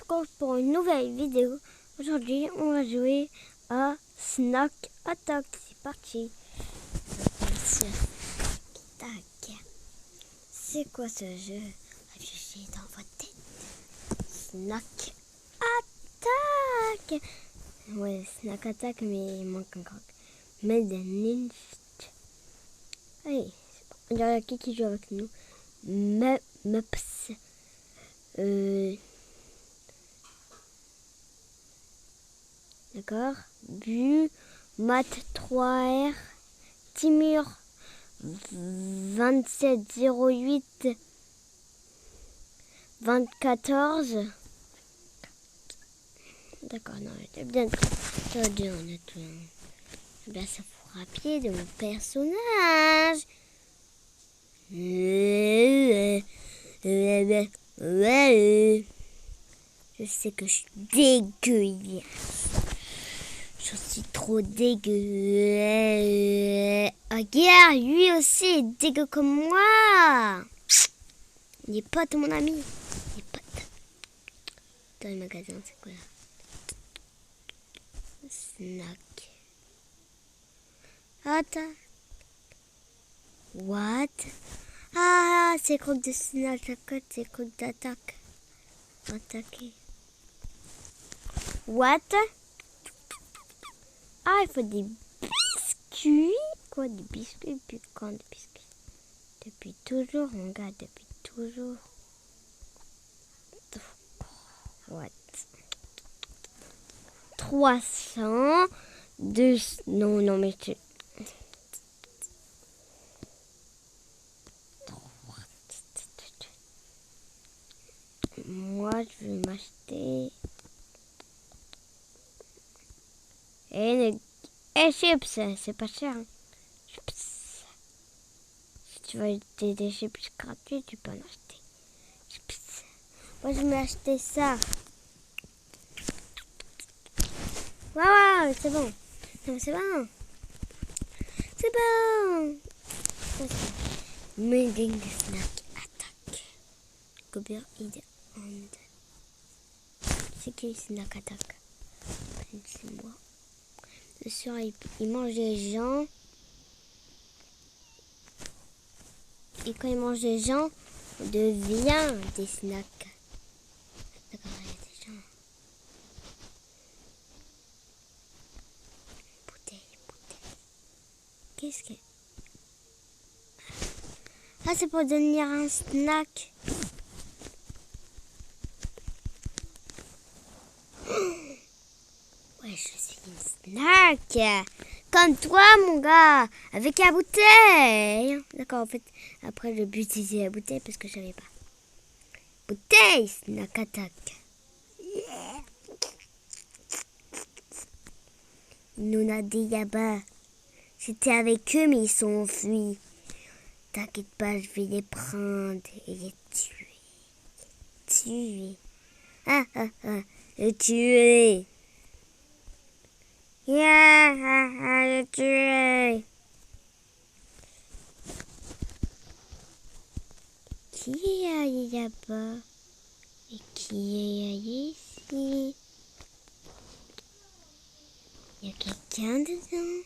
retrouve pour une nouvelle vidéo. Aujourd'hui, on va jouer à Snack Attack. C'est parti. Tac. C'est quoi ce jeu? Réfléchissez dans votre tête. Snack Attack. Ouais, Snack Attack, mais il manque encore. Made in Inst. Allez, il y a qui joue avec nous? Meps. D'accord. Bu, Mat 3R, Timur 2708 2014. D'accord, non, c'est bien. Ça va bien, on a tout. Bien, ça faut rappeler de mon personnage. Je sais que je suis dégueulasse. Je suis trop dégueu. Regarde, lui aussi est dégueu comme moi. Il est pote, mon ami. Il est pote. Dans le magasin, c'est quoi là? Snack. Attends. What? Ah, c'est croque de snack. C'est croque d'attaque. Attaquer. What? Ah, il faut des biscuits. Quoi, des biscuits? Depuis quand des biscuits? Depuis toujours, mon gars, depuis toujours. What? 300. Non, mais tu... Moi, je vais m'acheter... chips, c'est pas cher. Hein. Chips. Si tu veux acheter des chips gratuits, tu peux en acheter. Chips. Moi, je vais acheter ça. Waouh, c'est bon. Non, c'est bon. C'est bon. Making Snack Attack. Combien il hand. C'est qui Snack Attack? C'est moi. Le soir, il mange des gens. Et quand il mange des gens, on devient des snacks. D'accord, il y a des gens. Bouteille. Qu'est-ce que... Ah, c'est pour devenir un snack. Ouais, je suis une snack. Comme toi, mon gars. Avec la bouteille. D'accord, en fait, après, j'ai pu utiliser la bouteille parce que je savais pas. Bouteille, Snack Attack. Yeah. Nous a dit là-bas. J'étais avec eux, mais ils sont enfuis. T'inquiète pas, je vais les prendre et les tuer. Les tuer. Le tuer. Qui est allé là-bas? Et qui est allé ici? Il y a quelqu'un dedans?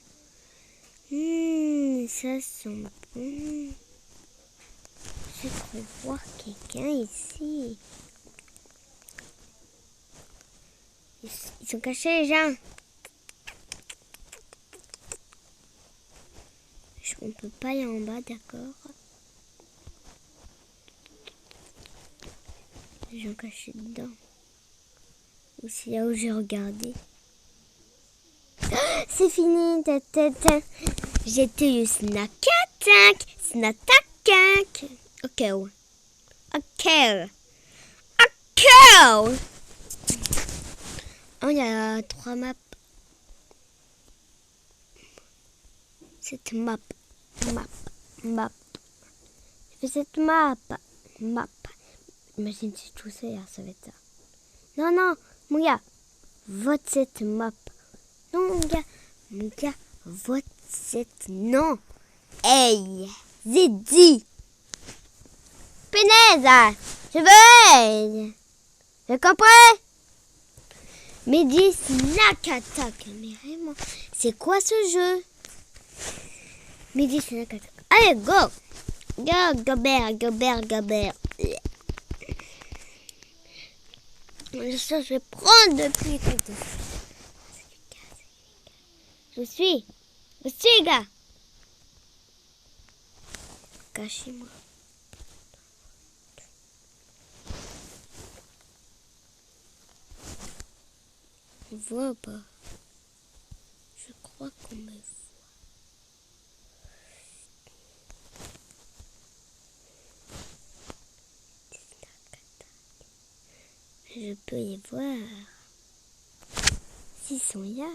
Ça sent bon. Je crois voir quelqu'un ici. Ils sont cachés, les gens. On peut pas aller en bas, d'accord? Les gens cachés dedans. Ou c'est là où j'ai regardé. C'est fini, J'étais eu Snack Attack. Snack Attack. Ok. Oh, il y a 3 maps. Cette map. Je fais cette map. Imagine si tout ça, ça va être ça. Non, mon gars. Vote cette map. Non, mon gars, vote cette... Non. Hey, j'ai dit. Punaise, je veux. J'ai compris. Mehdi Snack Attack. Mais vraiment, c'est quoi ce jeu? Mehdi Snack Attack. Allez, go! Go, Gobert, Gobert, Gobert. Ça, je vais prendre depuis quelque chose. Je suis, gars. Cachez-moi. On voit pas. Je crois qu'on me voit. Je peux les voir. S'ils sont là.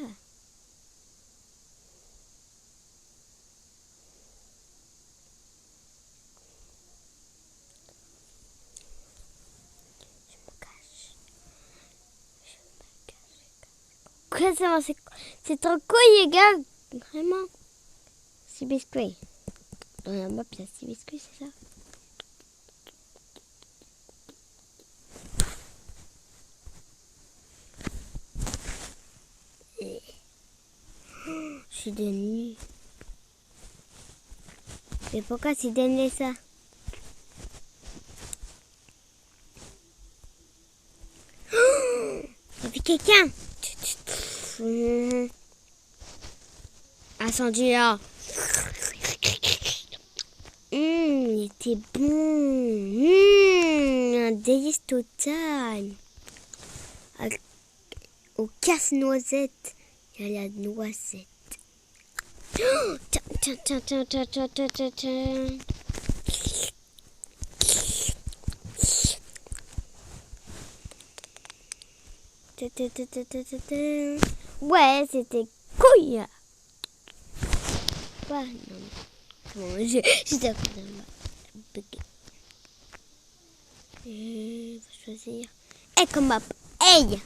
C'est trop cool, les gars. Vraiment. 6 biscuits. Dans la map, il y a 6 biscuits, c'est ça? Je suis de nuit. Mais pourquoi c'est donné ça? Il y avait quelqu'un. Incendie là. Il était bon. Un délice total. Au casse-noisette. Il y a la noisette. Tiens, tiens, tiens, tiens, tiens, tiens, tiens, tiens, tiens. Ouais, c'était couille. Ouais, non. Bon, j'étais à côté de moi. Je vais choisir. Et comme up. Hey!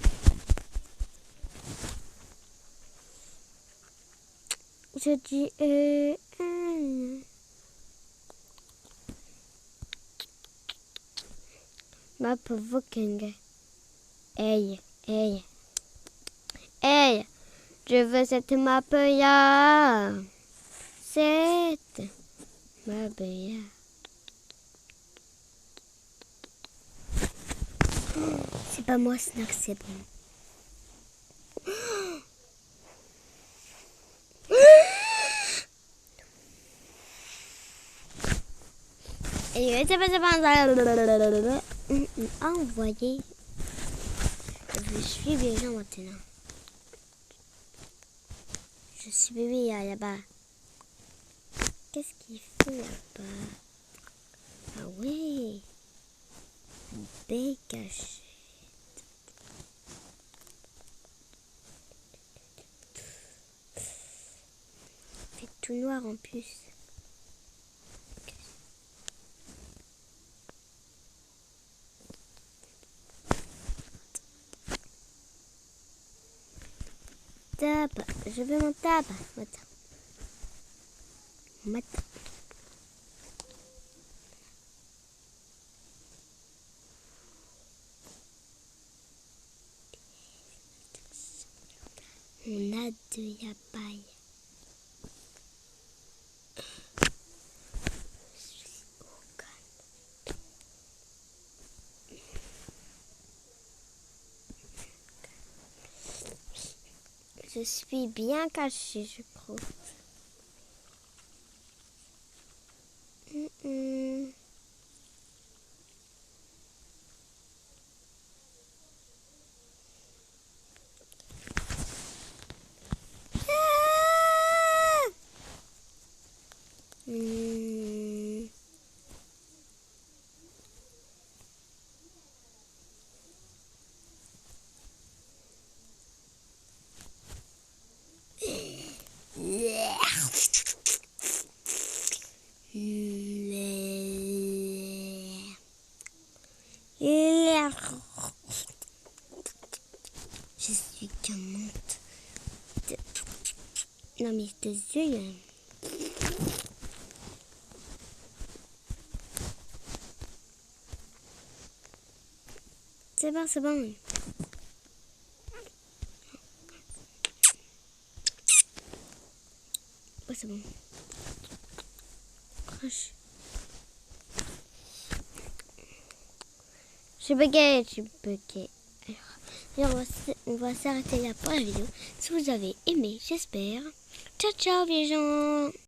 Je dis map Viking. Hey, hey. Hey! Je veux cette map là. Cette map là. C'est pas moi, Snack, c'est bon. Et c'est pas envoyé. Je suis déjà maintenant. Je suis bébé là-bas. Qu'est-ce qu'il fait là-bas? Ah oui. Belle cachette. C'est tout noir en plus. Tape. Je veux mon tape. Attends. Attends. On a de la paille. Je suis bien cachée, je crois. Je suis qu'un monte. Non mais tes yeux. C'est bon, c'est bon. Oh, c'est bon. Je buguais, je buguais. Alors, on va s'arrêter là pour la vidéo. Si vous avez aimé, j'espère. Ciao, ciao, les gens.